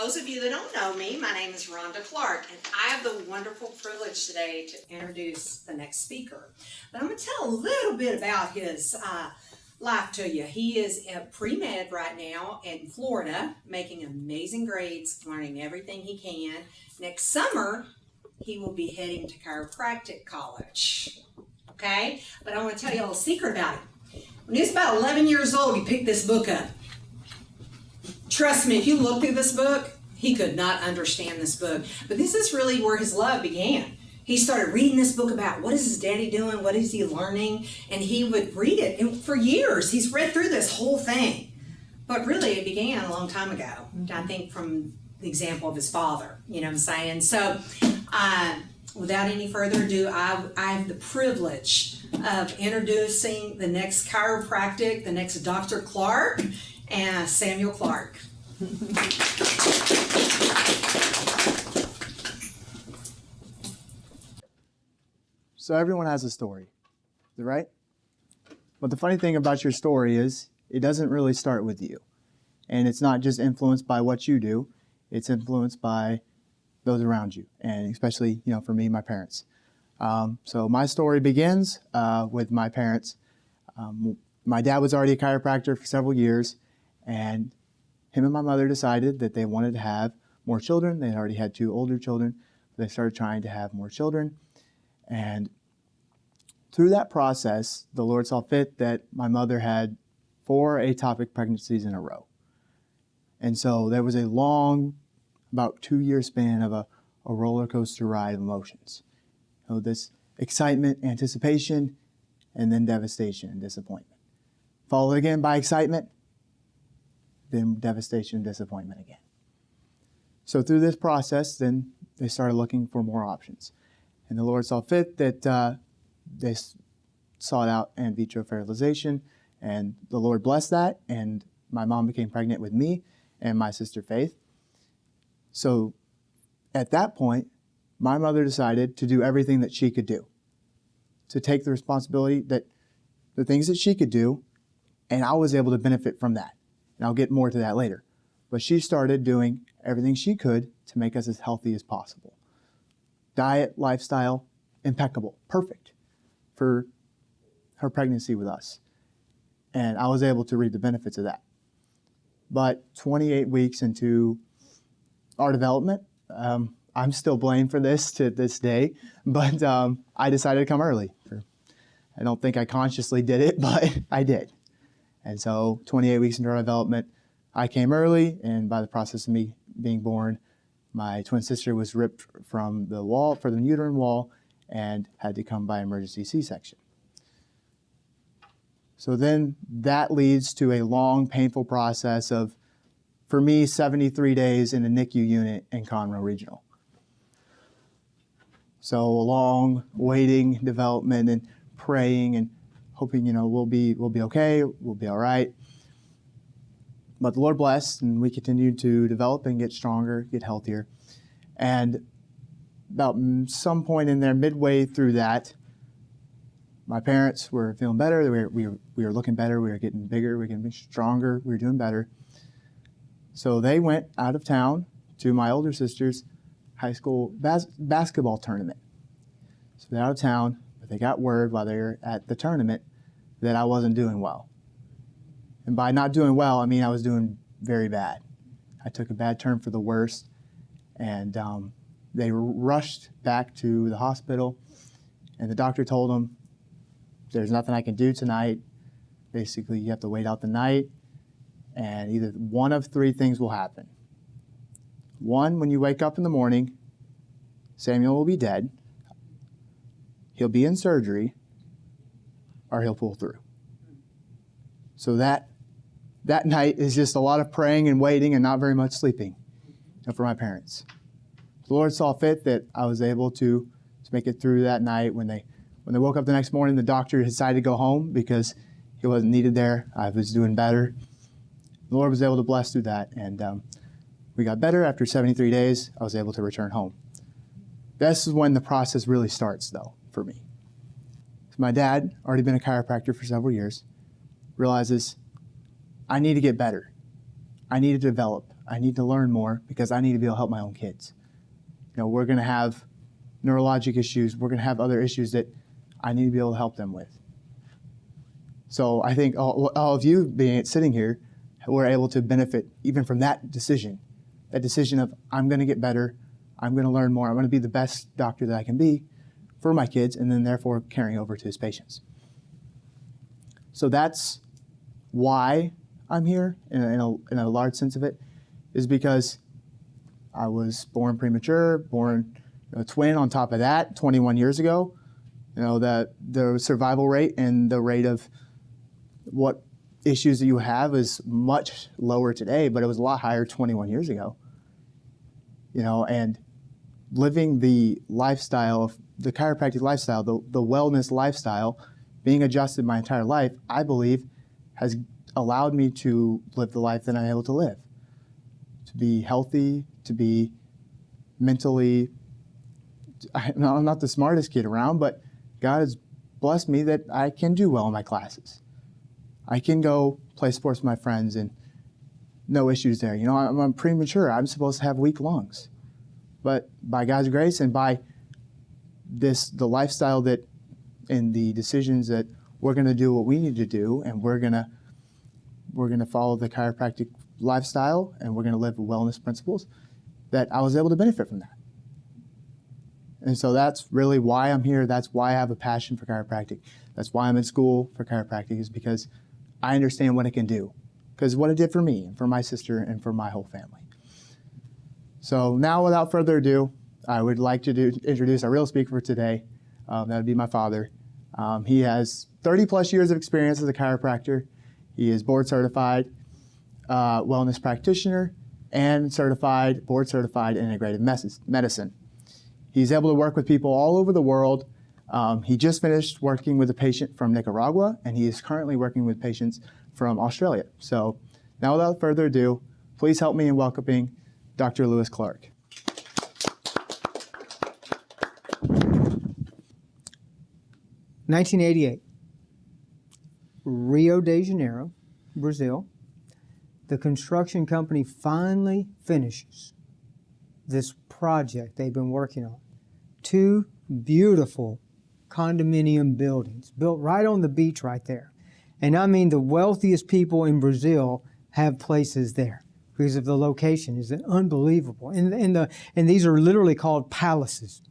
those of you that don't know me, my name is Rhonda Clark, and I have the wonderful privilege today to introduce the next speaker. But I'm going to tell a little bit about his life to you. He is at pre-med right now in Florida, making amazing grades, learning everything he can. Next summer, he will be heading to chiropractic college. Okay? But I want to tell you a little secret about him. When he was about 11 years old, he picked this book up. Trust me, if you look through this book, he could not understand this book. But this is really where his love began. He started reading this book about what is his daddy doing, what is he learning, and he would read it. And for years, he's read through this whole thing. But really, it began a long time ago, I think, from the example of his father. You know what I'm saying? So, without any further ado, I have the privilege of introducing the next chiropractic, the next Dr. Clark, and Samuel Clark. So everyone has a story, right? But the funny thing about your story is it doesn't really start with you. And it's not just influenced by what you do, it's influenced by those around you, and especially, for me, my parents. So my story begins with my parents. My dad was already a chiropractor for several years, and him and my mother decided that they wanted to have more children. They already had 2 older children. They started trying to have more children. And through that process, the Lord saw fit that my mother had 4 ectopic pregnancies in a row. And so there was a long, about 2-year span of a roller coaster ride of emotions. This excitement, anticipation, and then devastation and disappointment. Followed again by excitement, then devastation and disappointment again. So through this process, then they started looking for more options. And the Lord saw fit that they sought out in vitro fertilization, and the Lord blessed that, and my mom became pregnant with me and my sister Faith. So at that point, my mother decided to do everything that she could do, to take the responsibility that the things that she could do, and I was able to benefit from that. And I'll get more to that later. But she started doing everything she could to make us as healthy as possible. Diet, lifestyle, impeccable, perfect for her pregnancy with us. And I was able to reap the benefits of that. But 28 weeks into our development, I'm still blamed for this to this day, but I decided to come early. I don't think I consciously did it, but I did. And so 28 weeks into our development, I came early, and by the process of me being born, my twin sister was ripped from the wall, from the uterine wall, and had to come by emergency C-section. So then that leads to a long, painful process of, for me, 73 days in a NICU unit in Conroe Regional. So a long waiting, development, and praying, and hoping, we'll be okay, we'll be all right. But the Lord blessed, and we continued to develop and get stronger, get healthier. And about some point in there, midway through that, my parents were feeling better. We were looking better. We were getting bigger. We were getting stronger. We were doing better. So they went out of town to my older sister's high school basketball tournament. So they're out of town, but they got word while they were at the tournament that I wasn't doing well. And by not doing well, I mean I was doing very bad. I took a bad turn for the worst, and they rushed back to the hospital, and the doctor told them, there's nothing I can do tonight. Basically, you have to wait out the night, and either one of 3 things will happen. 1, when you wake up in the morning, Samuel will be dead, he'll be in surgery, or he'll pull through. So that night is just a lot of praying and waiting and not very much sleeping for my parents. The Lord saw fit that I was able to make it through that night. When they woke up the next morning, the doctor decided to go home because he wasn't needed there. I was doing better. The Lord was able to bless through that, and we got better. After 73 days, I was able to return home. This is when the process really starts, though, for me. So my dad, already been a chiropractor for several years, realizes I need to get better. I need to develop. I need to learn more because I need to be able to help my own kids. You know, we're going to have neurologic issues. We're going to have other issues that I need to be able to help them with. So I think all of you sitting here were able to benefit even from that decision of I'm going to get better, I'm going to learn more, I'm going to be the best doctor that I can be for my kids, and then therefore carrying over to his patients. So that's why I'm here in a large sense of it, is because I was born premature, born a twin on top of that 21 years ago. You know, the survival rate and the rate of what issues that you have is much lower today, but it was a lot higher 21 years ago. You know, and living the lifestyle of the chiropractic lifestyle, the wellness lifestyle, being adjusted my entire life, I believe has allowed me to live the life that I'm able to live. To be healthy, to be mentally, I'm not the smartest kid around, but God has blessed me that I can do well in my classes. I can go play sports with my friends and no issues there. You know, I'm premature. I'm supposed to have weak lungs. But by God's grace and by the lifestyle that and the decisions that we're going to do what we need to do, and we're going to follow the chiropractic lifestyle, and we're going to live wellness principles, that I was able to benefit from that. And so that's really why I'm here. That's why I have a passion for chiropractic. That's why I'm in school for chiropractic, is because I understand what it can do. Because what it did for me and for my sister and for my whole family. So now, without further ado, I would like to introduce our real speaker for today. That would be my father. He has 30 plus years of experience as a chiropractor. He is board certified wellness practitioner and board certified integrative medicine. He's able to work with people all over the world. He just finished working with a patient from Nicaragua, and he is currently working with patients from Australia. So now, without further ado, please help me in welcoming Dr. Rhonda Clark. (1988), Rio de Janeiro, Brazil. The construction company finally finishes this project they've been working on. 2 beautiful condominium buildings built right on the beach right there. And I mean, the wealthiest people in Brazil have places there because of the location. Is unbelievable. And these are literally called palaces.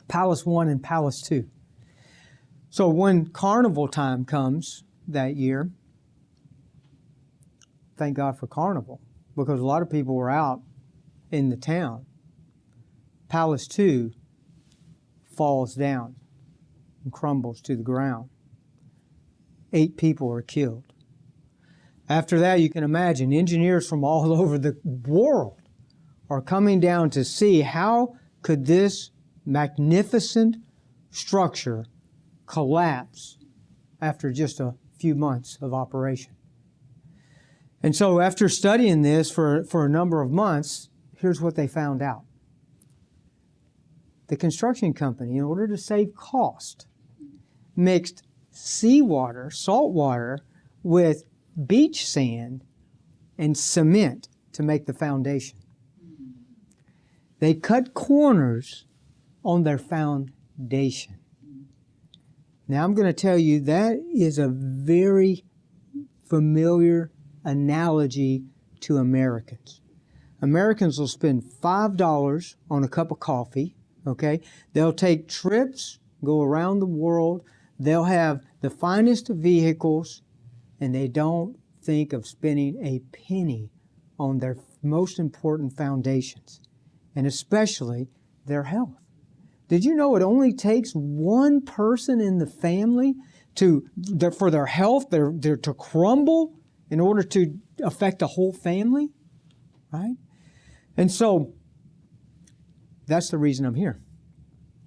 Palace 1 and Palace 2. So when carnival time comes that year, thank God for carnival, because a lot of people were out in the town. Palace 2 falls down and crumbles to the ground. 8 people are killed. After that, you can imagine engineers from all over the world are coming down to see how could this magnificent structure collapse after just a few months of operation. And so after studying this for a number of months, here's what they found out. The construction company, in order to save cost, mixed seawater, salt water, with beach sand and cement to make the foundation. They cut corners on their foundation. Now I'm going to tell you that is a very familiar analogy to Americans. Americans will spend $5 on a cup of coffee, okay? They'll take trips, go around the world. They'll have the finest of vehicles, and they don't think of spending a penny on their most important foundations, and especially their health. Did you know it only takes one person in the family for their health to crumble in order to affect the whole family, right? And so that's the reason I'm here.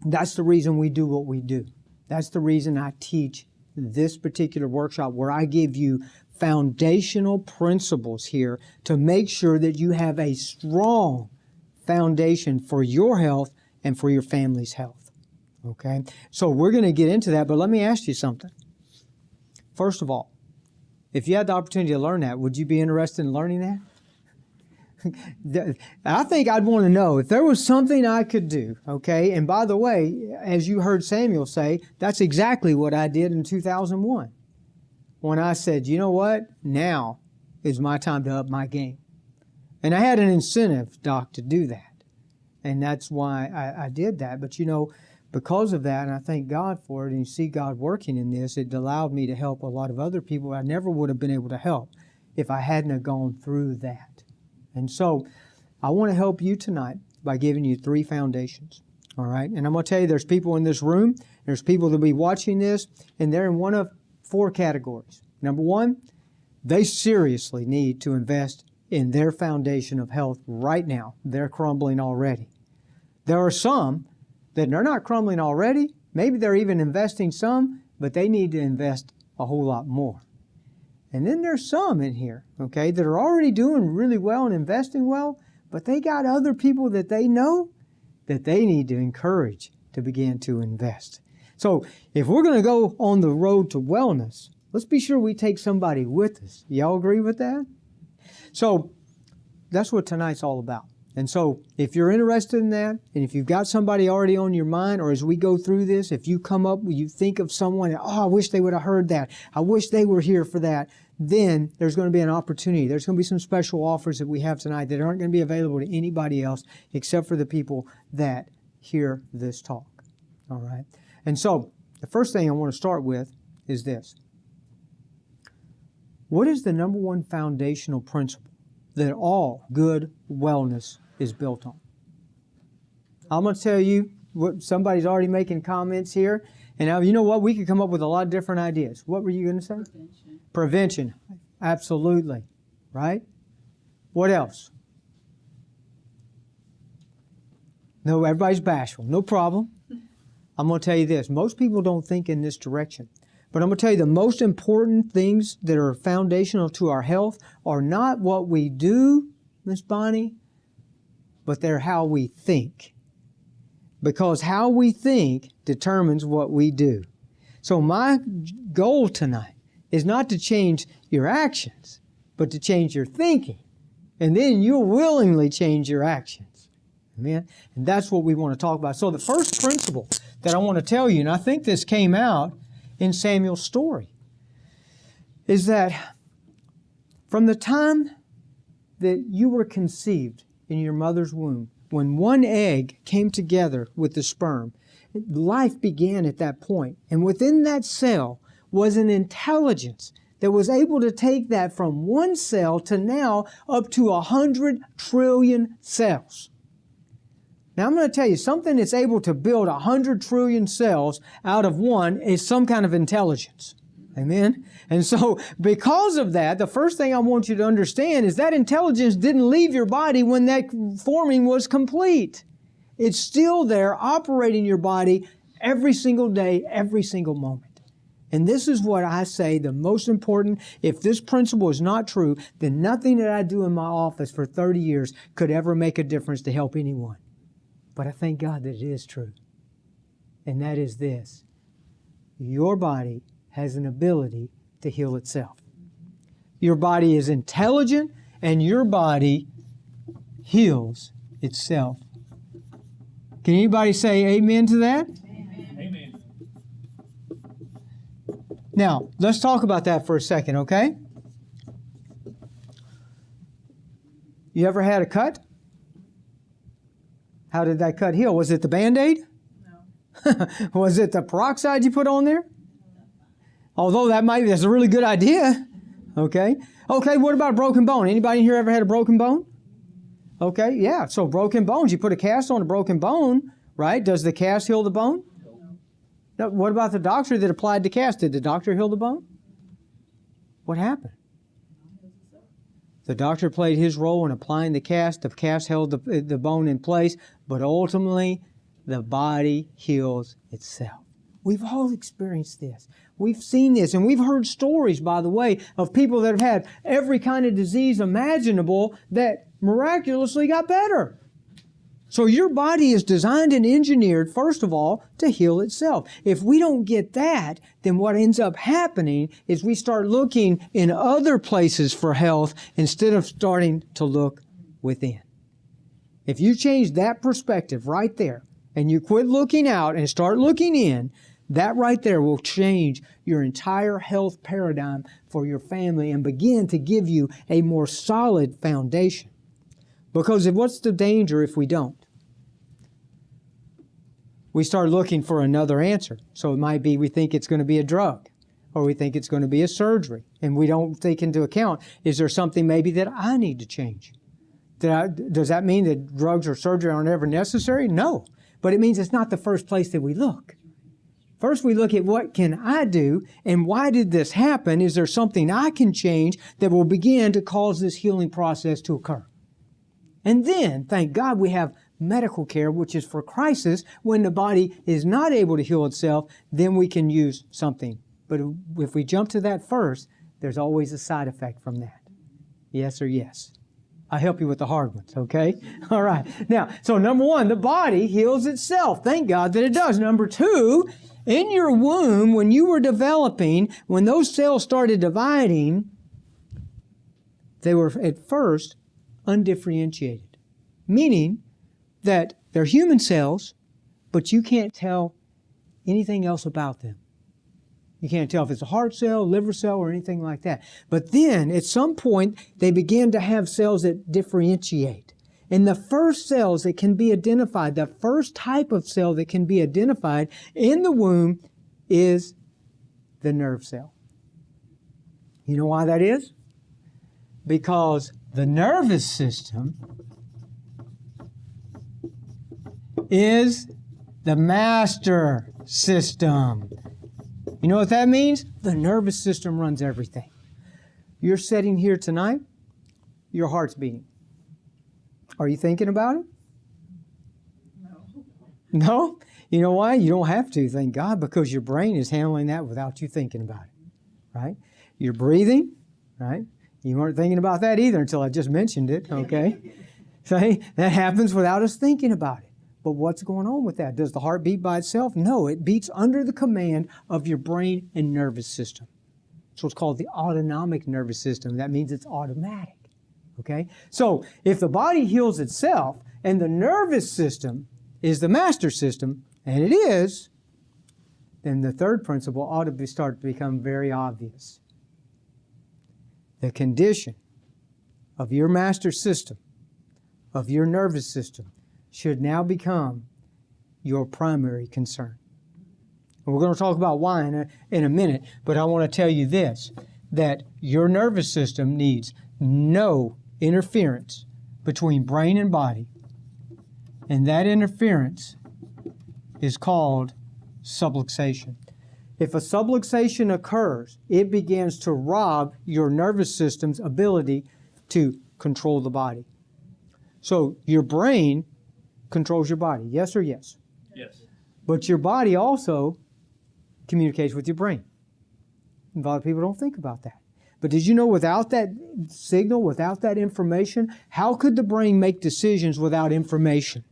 That's the reason we do what we do. That's the reason I teach this particular workshop, where I give you foundational principles here to make sure that you have a strong foundation for your health and for your family's health. Okay? So we're going to get into that, but let me ask you something. First of all, if you had the opportunity to learn that, would you be interested in learning that? I think I'd want to know if there was something I could do, okay? And by the way, as you heard Samuel say, that's exactly what I did in 2001. When I said, you know what? Now is my time to up my game. And I had an incentive, Doc, to do that. And that's why I did that. But, you know, because of that, and I thank God for it, and you see God working in this, it allowed me to help a lot of other people I never would have been able to help if I hadn't have gone through that. And so I want to help you tonight by giving you 3 foundations, all right? And I'm going to tell you, there's people in this room, there's people that will be watching this, and they're in one of 4 categories. Number 1, they seriously need to invest in their foundation of health right now. They're crumbling already. There are some that are not crumbling already. Maybe they're even investing some, but they need to invest a whole lot more. And then there's some in here, okay, that are already doing really well and investing well, but they got other people that they know that they need to encourage to begin to invest. So if we're going to go on the road to wellness, let's be sure we take somebody with us. Y'all agree with that? So that's what tonight's all about. And so if you're interested in that, and if you've got somebody already on your mind, or as we go through this, if you come up, you think of someone, oh, I wish they would have heard that. I wish they were here for that. Then there's going to be an opportunity. There's going to be some special offers that we have tonight that aren't going to be available to anybody else except for the people that hear this talk. All right? And so the first thing I want to start with is this. What is the number one foundational principle that all good wellness is built on? I'm going to tell you what somebody's already making comments here. And now, you know what? We could come up with a lot of different ideas. What were you going to say? Prevention. Prevention. Absolutely. Right? What else? No, everybody's bashful. No problem. I'm going to tell you this. Most people don't think in this direction. But I'm going to tell you the most important things that are foundational to our health are not what we do, Miss Bonnie, but they're how we think. Because how we think determines what we do. So my goal tonight is not to change your actions, but to change your thinking. And then you'll willingly change your actions. Amen? And that's what we want to talk about. So the first principle that I want to tell you, and I think this came out in Samuel's story, is that from the time that you were conceived in your mother's womb, when one egg came together with the sperm, life began at that point. And within that cell was an intelligence that was able to take that from one cell to now up to 100 trillion cells. Now I'm going to tell you, something that's able to build 100 trillion cells out of one is some kind of intelligence. Amen? And so because of that, the first thing I want you to understand is that intelligence didn't leave your body when that forming was complete. It's still there operating your body every single day, every single moment. And this is what I say the most important. If this principle is not true, then nothing that I do in my office for 30 years could ever make a difference to help anyone. But I thank God that it is true. And that is this. Your body has an ability to heal itself. Your body is intelligent and your body heals itself. Can anybody say amen to that? Amen. Now, let's talk about that for a second, okay? You ever had a cut? How did that cut heal? Was it the Band-Aid? No. Was it the peroxide you put on there? Although that's a really good idea. Okay. Okay, what about a broken bone? Anybody here ever had a broken bone? Okay, yeah. So broken bones, you put a cast on a broken bone, right? Does the cast heal the bone? No. Now, what about the doctor that applied the cast? Did the doctor heal the bone? What happened? The doctor played his role in applying the cast. The cast held the bone in place, but ultimately, the body heals itself. We've all experienced this. We've seen this, and we've heard stories, by the way, of people that have had every kind of disease imaginable that miraculously got better. So your body is designed and engineered, first of all, to heal itself. If we don't get that, then what ends up happening is we start looking in other places for health instead of starting to look within. If you change that perspective right there, and you quit looking out and start looking in, that right there will change your entire health paradigm for your family and begin to give you a more solid foundation. Because what's the danger if we don't? We start looking for another answer. So it might be we think it's going to be a drug, or we think it's going to be a surgery, and we don't take into account, is there something maybe that I need to change? Does that mean that drugs or surgery aren't ever necessary? No. But it means it's not the first place that we look. First, we look at what can I do, and why did this happen? Is there something I can change that will begin to cause this healing process to occur? And then, thank God, we have medical care, which is for crisis. When the body is not able to heal itself, then we can use something. But if we jump to that first, there's always a side effect from that. Yes or yes? I'll help you with the hard ones, okay? All right. Now, so number one, the body heals itself. Thank God that it does. Number two, in your womb, when you were developing, when those cells started dividing, they were at first undifferentiated, meaning that they're human cells, but you can't tell anything else about them. You can't tell if it's a heart cell, liver cell, or anything like that. But then, at some point, they begin to have cells that differentiate. And the first cells that can be identified, the first type of cell that can be identified in the womb is the nerve cell. You know why that is? Because the nervous system is the master system. You know what that means? The nervous system runs everything. You're sitting here tonight, your heart's beating. Are you thinking about it? No. No? You know why? You don't have to, thank God, because your brain is handling that without you thinking about it, right? You're breathing, right? You weren't thinking about that either until I just mentioned it, okay? So that happens without us thinking about it. But what's going on with that? Does the heart beat by itself? No, it beats under the command of your brain and nervous system. It's what's called the autonomic nervous system. That means it's automatic, okay? So if the body heals itself and the nervous system is the master system, and it is, then the third principle ought to start to become very obvious. The condition of your master system, of your nervous system, should now become your primary concern. And we're going to talk about why in a minute, but I want to tell you this, that your nervous system needs no interference between brain and body, and that interference is called subluxation. If a subluxation occurs, it begins to rob your nervous system's ability to control the body. So your brain controls your body, yes or yes? Yes. But your body also communicates with your brain. A lot of people don't think about that. But did you know without that signal, without that information, how could the brain make decisions without information?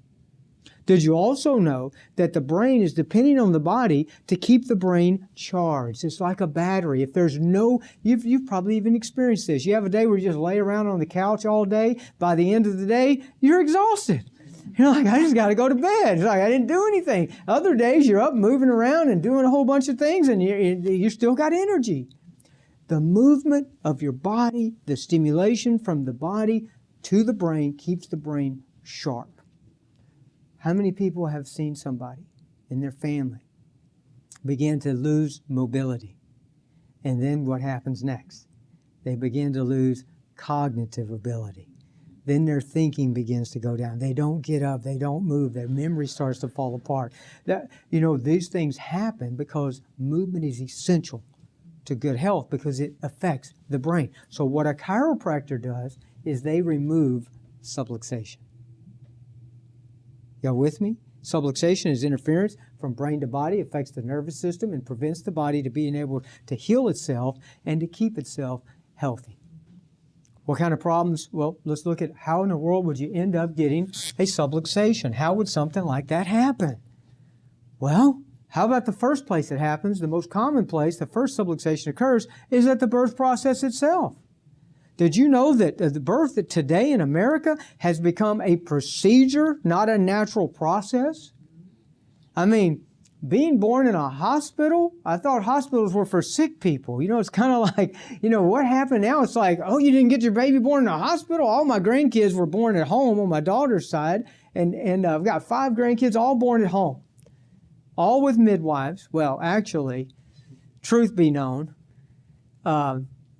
Did you also know that the brain is depending on the body to keep the brain charged? It's like a battery. If there's no, you've probably even experienced this. You have a day where you just lay around on the couch all day. By the end of the day, you're exhausted. You're like, I just got to go to bed. It's like, I didn't do anything. Other days, you're up moving around and doing a whole bunch of things, and you still got energy. The movement of your body, the stimulation from the body to the brain keeps the brain sharp. How many people have seen somebody in their family begin to lose mobility? And then what happens next? They begin to lose cognitive ability. Then their thinking begins to go down. They don't get up. They don't move. Their memory starts to fall apart. These things happen because movement is essential to good health because it affects the brain. So what a chiropractor does is they remove subluxation. Y'all with me? Subluxation is interference from brain to body, affects the nervous system, and prevents the body to being able to heal itself and to keep itself healthy. What kind of problems? Well, let's look at how in the world would you end up getting a subluxation? How would something like that happen? Well, how about the first place it happens? The most common place, the first subluxation occurs, is at the birth process itself. Did you know that the birth today in America has become a procedure, not a natural process? I mean, being born in a hospital, I thought hospitals were for sick people. You know, it's kind of like, you know, what happened now? It's like, oh, you didn't get your baby born in a hospital? All my grandkids were born at home on my daughter's side. And I've got 5 grandkids all born at home, all with midwives. Well, actually, truth be known,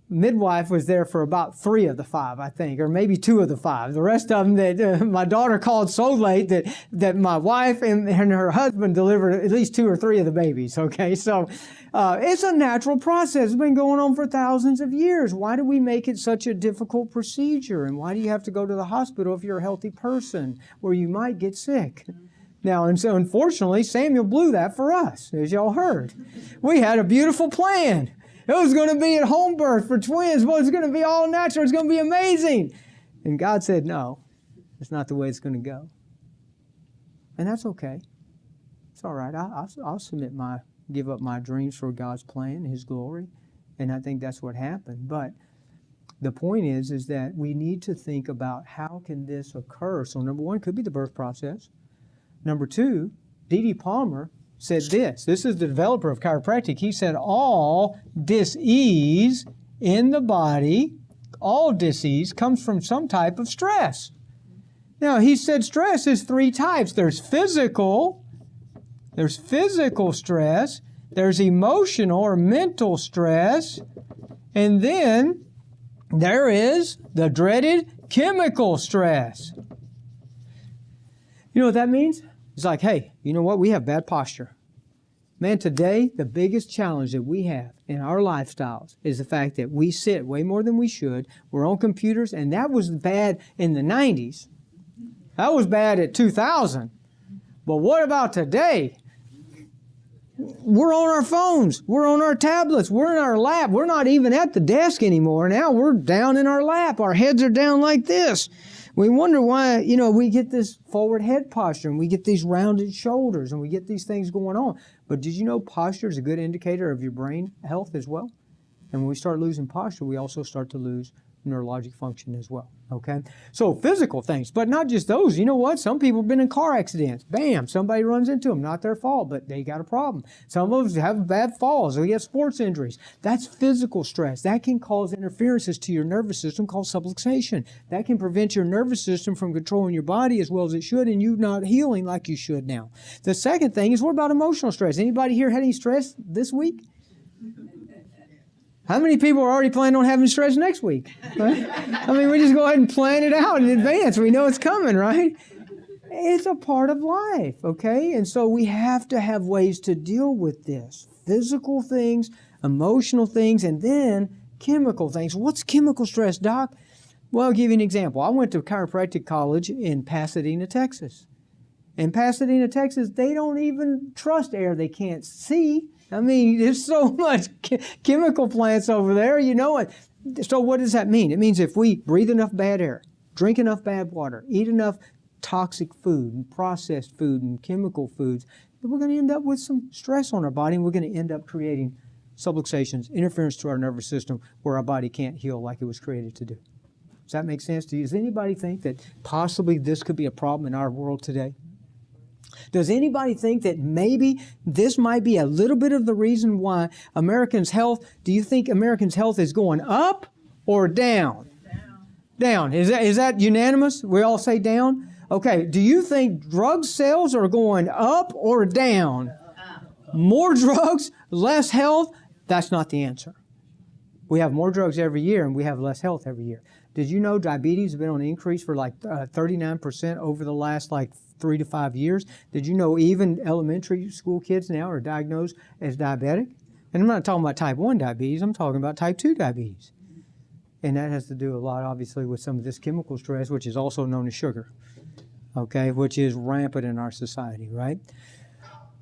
midwife was there for about 3 of the 5, I think, or maybe 2 of the 5. The rest of them that my daughter called so late that my wife and her husband delivered at least 2 or 3 of the babies, okay? So it's a natural process. It's been going on for thousands of years. Why do we make it such a difficult procedure? And why do you have to go to the hospital if you're a healthy person where you might get sick? Now, and so unfortunately, Samuel blew that for us, as y'all heard. We had a beautiful plan. It was going to be at home birth for twins. Well, it's going to be all natural. It's going to be amazing. And God said, no, it's not the way it's going to go. And that's okay. It's all right. I'll give up my dreams for God's plan, His glory. And I think that's what happened. But the point is that we need to think about how can this occur. So number 1 could be the birth process. Number 2, D.D. Palmer said this. This is the developer of chiropractic. He said all dis-ease in the body, all dis-ease comes from some type of stress. Now, he said stress is 3 types. There's physical stress, there's emotional or mental stress, and then there is the dreaded chemical stress. You know what that means? It's like, hey, you know what? We have bad posture. Man, today, the biggest challenge that we have in our lifestyles is the fact that we sit way more than we should. We're on computers, and that was bad in the 90s. That was bad at 2000. But what about today? We're on our phones. We're on our tablets. We're in our lap. We're not even at the desk anymore. Now we're down in our lap. Our heads are down like this. We wonder why, you know, we get this forward head posture and we get these rounded shoulders and we get these things going on. But did you know posture is a good indicator of your brain health as well? And when we start losing posture, we also start to lose neurologic function as well, okay? So physical things, but not just those. You know what? Some people have been in car accidents. Bam, somebody runs into them. Not their fault, but they got a problem. Some of them have bad falls. They get sports injuries. That's physical stress. That can cause interferences to your nervous system called subluxation. That can prevent your nervous system from controlling your body as well as it should and you not healing like you should now. The second thing is, what about emotional stress? Anybody here had any stress this week? How many people are already planning on having stress next week? Right? I mean, we just go ahead and plan it out in advance. We know it's coming, right? It's a part of life, okay? And so we have to have ways to deal with this. Physical things, emotional things, and then chemical things. What's chemical stress, Doc? Well, I'll give you an example. I went to chiropractic college in Pasadena, Texas. In Pasadena, Texas, they don't even trust air they can't see. I mean, there's so much chemical plants over there, you know it. So what does that mean? It means if we breathe enough bad air, drink enough bad water, eat enough toxic food and processed food and chemical foods, we're going to end up with some stress on our body, and we're going to end up creating subluxations, interference to our nervous system where our body can't heal like it was created to do. Does that make sense to you? Does anybody think that possibly this could be a problem in our world today? Does anybody think that maybe this might be a little bit of the reason why Americans' health, do you think Americans' health is going up or down? Down. Is that unanimous? We all say down? Okay, do you think drug sales are going up or down? More drugs, less health? That's not the answer. We have more drugs every year and we have less health every year. Did you know diabetes has been on an increase for like 39% over the last 3 to 5 years? Did you know even elementary school kids now are diagnosed as diabetic? And I'm not talking about type 1 diabetes, I'm talking about type 2 diabetes. And that has to do a lot, obviously, with some of this chemical stress, which is also known as sugar, okay, which is rampant in our society, right?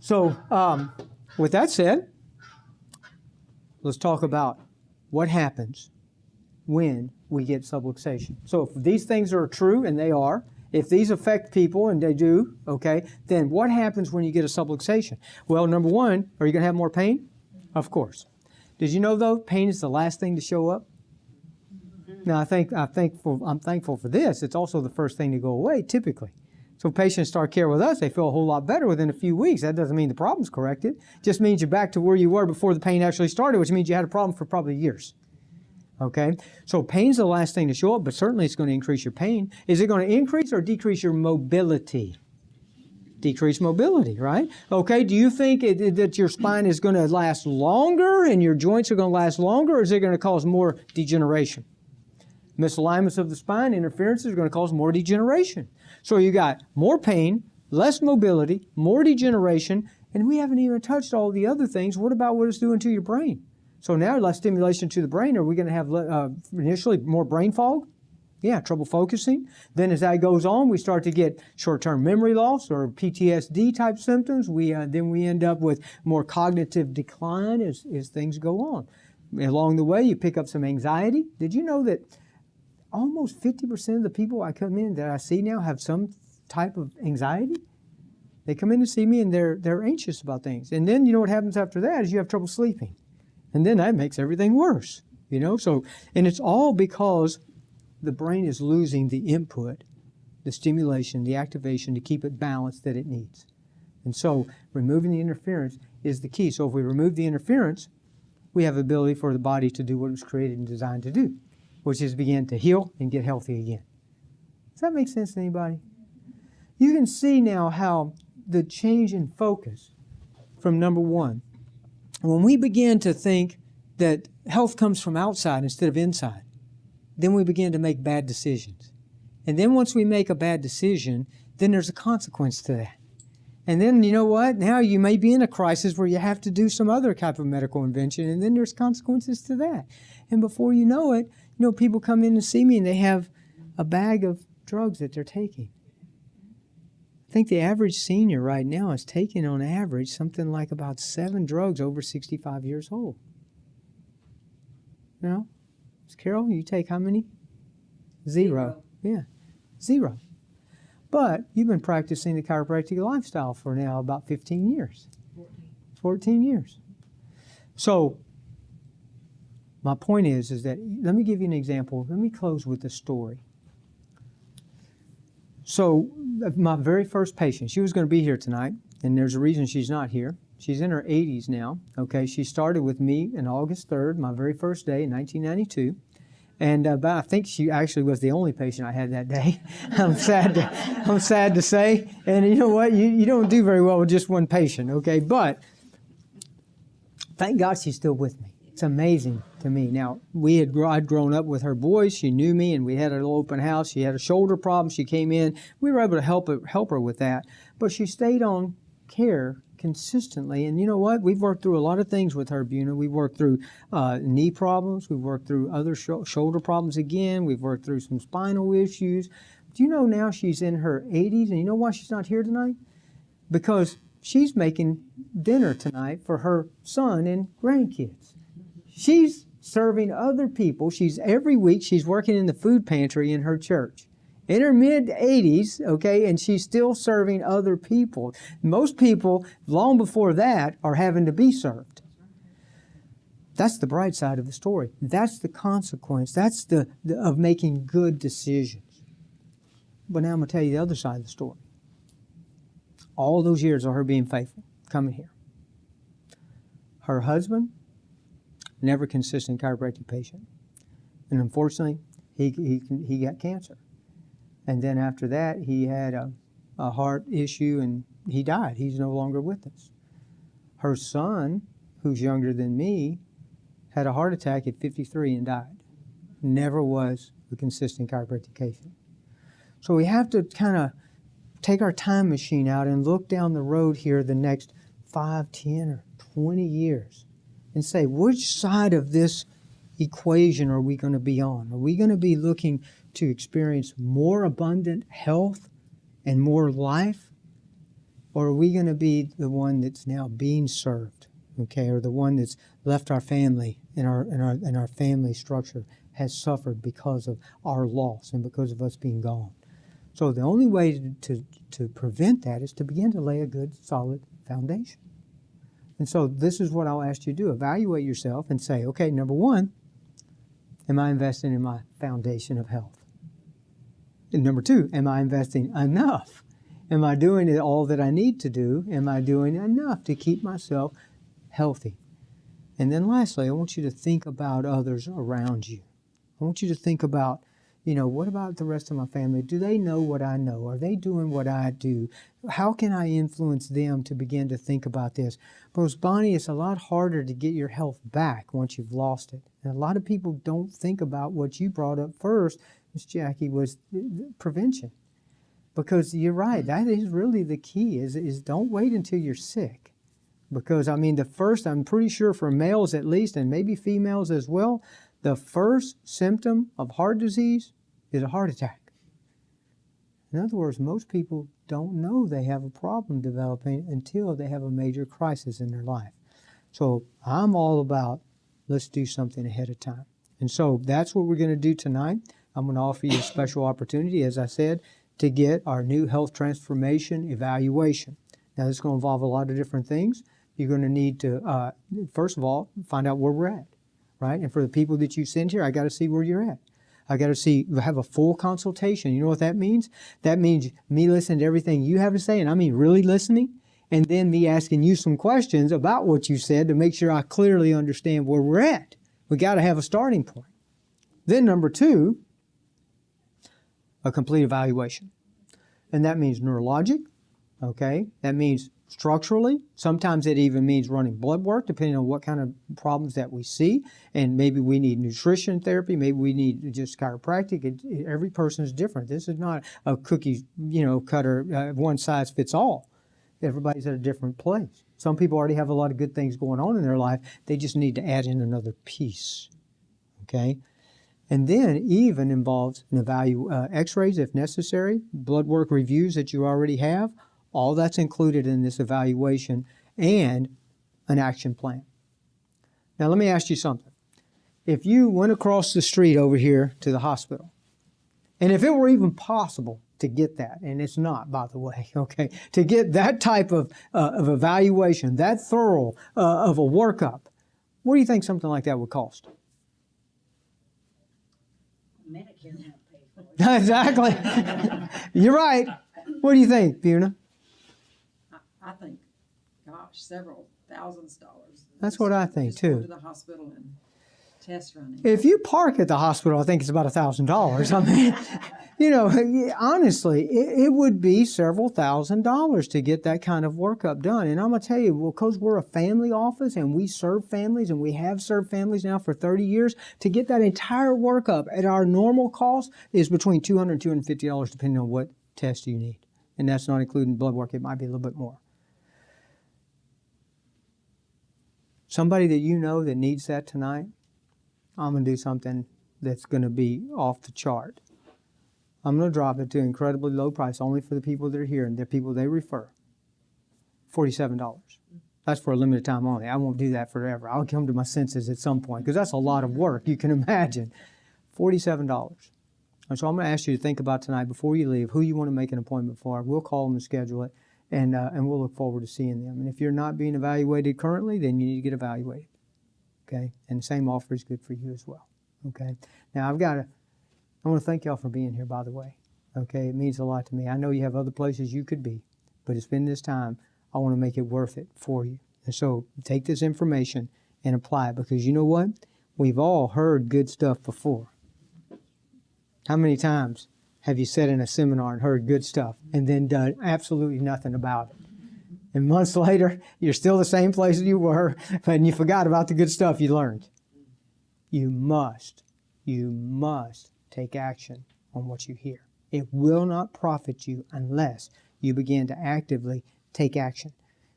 So with that said, let's talk about what happens when we get subluxation. So if these things are true, and they are, if these affect people, and they do, okay, then what happens when you get a subluxation? Well, number one, are you going to have more pain? Of course. Did you know, though, pain is the last thing to show up? Now, I'm thankful for this. It's also the first thing to go away, typically. So patients start care with us, they feel a whole lot better within a few weeks. That doesn't mean the problem's corrected. It just means you're back to where you were before the pain actually started, which means you had a problem for probably years. Okay? So pain's the last thing to show up, but certainly it's going to increase your pain. Is it going to increase or decrease your mobility? Decrease mobility, right? Okay, do you think that your spine is going to last longer and your joints are going to last longer, or is it going to cause more degeneration? Misalignments of the spine, interferences are going to cause more degeneration. So you got more pain, less mobility, more degeneration, and we haven't even touched all the other things. What about what it's doing to your brain? So now less stimulation to the brain. Are we going to have initially more brain fog? Yeah, trouble focusing. Then as that goes on, we start to get short-term memory loss or PTSD type symptoms. Then we end up with more cognitive decline as things go on. Along the way, you pick up some anxiety. Did you know that almost 50% of the people I come in that I see now have some type of anxiety? They come in to see me and they're anxious about things. And then you know what happens after that is you have trouble sleeping. And then that makes everything worse, you know? So, and it's all because the brain is losing the input, the stimulation, the activation to keep it balanced that it needs. And so removing the interference is the key. So if we remove the interference, we have the ability for the body to do what it was created and designed to do, which is begin to heal and get healthy again. Does that make sense to anybody? You can see now how the change in focus from number one, when we begin to think that health comes from outside instead of inside, then we begin to make bad decisions. And then once we make a bad decision, then there's a consequence to that. And then, you know what? Now you may be in a crisis where you have to do some other type of medical intervention, and then there's consequences to that. And before you know it, you know, people come in to see me and they have a bag of drugs that they're taking. I think the average senior right now is taking on average something like about 7 drugs over 65 years old. You know? Carol, you take how many? 0. Yeah, 0. But you've been practicing the chiropractic lifestyle for now about 15 years. 14 years. So my point is that, let me give you an example. Let me close with a story. So my very first patient, she was going to be here tonight, and there's a reason she's not here. She's in her 80s now. Okay, she started with me on August 3rd, my very first day in 1992. And I think she actually was the only patient I had that day. I'm sad to say. And you know what? You don't do very well with just one patient, okay? But thank God she's still with me. It's amazing to me. Now, I'd grown up with her boys. She knew me, and we had a little open house. She had a shoulder problem. She came in. We were able to help her with that. But she stayed on care consistently. And you know what? We've worked through a lot of things with her, Buna. We've worked through knee problems. We've worked through other shoulder problems again. We've worked through some spinal issues. Do you know now she's in her 80s? And you know why she's not here tonight? Because she's making dinner tonight for her son and grandkids. She's serving other people. Every week she's working in the food pantry in her church. In her mid-80s, okay, and she's still serving other people. Most people, long before that, are having to be served. That's the bright side of the story. That's the consequence. That's of making good decisions. But now I'm going to tell you the other side of the story. All those years of her being faithful, coming here. Her husband, never consistent chiropractic patient. And unfortunately, he got cancer. And then after that, he had a heart issue and he died. He's no longer with us. Her son, who's younger than me, had a heart attack at 53 and died. Never was a consistent chiropractic patient. So we have to kind of take our time machine out and look down the road here the next 5, 10, or 20 years and say, which side of this equation are we going to be on? Are we going to be looking to experience more abundant health and more life? Or are we going to be the one that's now being served, okay, or the one that's left our family and our family structure has suffered because of our loss and because of us being gone? So the only way to prevent that is to begin to lay a good, solid foundation. And so this is what I'll ask you to do. Evaluate yourself and say, okay, number one, Am I investing in my foundation of health? And number two, am I investing enough? Am I doing it all that I need to do? Am I doing enough to keep myself healthy? And then lastly, I want you to think about others around you. I want you to think about, what about the rest of my family? Do they know what I know? Are they doing what I do? How can I influence them to begin to think about this? Because, Bonnie, it's a lot harder to get your health back once you've lost it. And a lot of people don't think about what you brought up first, Miss Jackie, was prevention. Because you're right, that is really the key, is don't wait until you're sick. Because, the first, I'm pretty sure for males at least, and maybe females as well, the first symptom of heart disease is a heart attack. In other words, most people don't know they have a problem developing until they have a major crisis in their life. So I'm all about, let's do something ahead of time. And so that's what we're going to do tonight. I'm going to offer you a special opportunity, as I said, to get our new health transformation evaluation. Now, this is going to involve a lot of different things. You're going to need to, first of all, find out where we're at, right? And for the people that you send here, I got to see where you're at. I got to have a full consultation. You know what that means? That means me listening to everything you have to say, and I mean really listening, and then me asking you some questions about what you said to make sure I clearly understand where we're at. We got to have a starting point. Then number two, a complete evaluation. And that means neurologic, okay? That means structurally. Sometimes it even means running blood work, depending on what kind of problems that we see. And maybe we need nutrition therapy. Maybe we need just chiropractic. Every person is different. This is not a cookie, cutter, one size fits all. Everybody's at a different place. Some people already have a lot of good things going on in their life. They just need to add in another piece, okay? And then even involves an x-rays if necessary, blood work reviews that you already have. All that's included in this evaluation, and an action plan. Now let me ask you something. If you went across the street over here to the hospital, and if it were even possible to get that, and it's not, by the way, okay, to get that type of evaluation, that thorough of a workup, what do you think something like that would cost? Medicare won't pay for it. Exactly. You're right. What do you think, Buna? I think, gosh, several thousands of dollars. That's what I think, just go too. to the hospital and test running. If you park at the hospital, I think it's about $1,000. I mean, honestly, it would be several $1,000s to get that kind of workup done. And I'm going to tell you, because we're a family office and we serve families, and we have served families now for 30 years, to get that entire workup at our normal cost is between $200 and $250, depending on what test you need. And that's not including blood work. It might be a little bit more. Somebody that you know that needs that tonight, I'm going to do something that's going to be off the chart. I'm going to drop it to an incredibly low price only for the people that are here and the people they refer. $47. That's for a limited time only. I won't do that forever. I'll come to my senses at some point because that's a lot of work, you can imagine. $47. And so I'm going to ask you to think about tonight before you leave who you want to make an appointment for. We'll call them and schedule it, and we'll look forward to seeing them. And if you're not being evaluated currently, then you need to get evaluated. Okay? And the same offer is good for you as well. Okay? Now I want to thank y'all for being here, by the way. Okay? It means a lot to me. I know you have other places you could be, but it's been this time. I want to make it worth it for you. And so take this information and apply it, because you know what? We've all heard good stuff before. How many times have you sat in a seminar and heard good stuff and then done absolutely nothing about it? And months later, you're still the same place you were, and you forgot about the good stuff you learned. You must take action on what you hear. It will not profit you unless you begin to actively take action.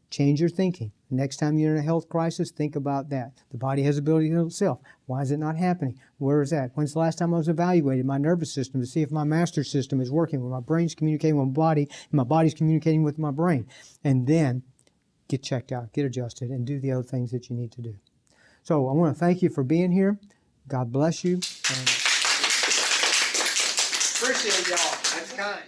Change your thinking. Next time you're in a health crisis, think about that. The body has the ability to heal itself. Why is it not happening? Where is that? When's the last time I was evaluated my nervous system to see if my master system is working, where my brain's communicating with my body, and my body's communicating with my brain? And then get checked out, get adjusted, and do the other things that you need to do. So I want to thank you for being here. God bless you. Appreciate y'all. That's kind.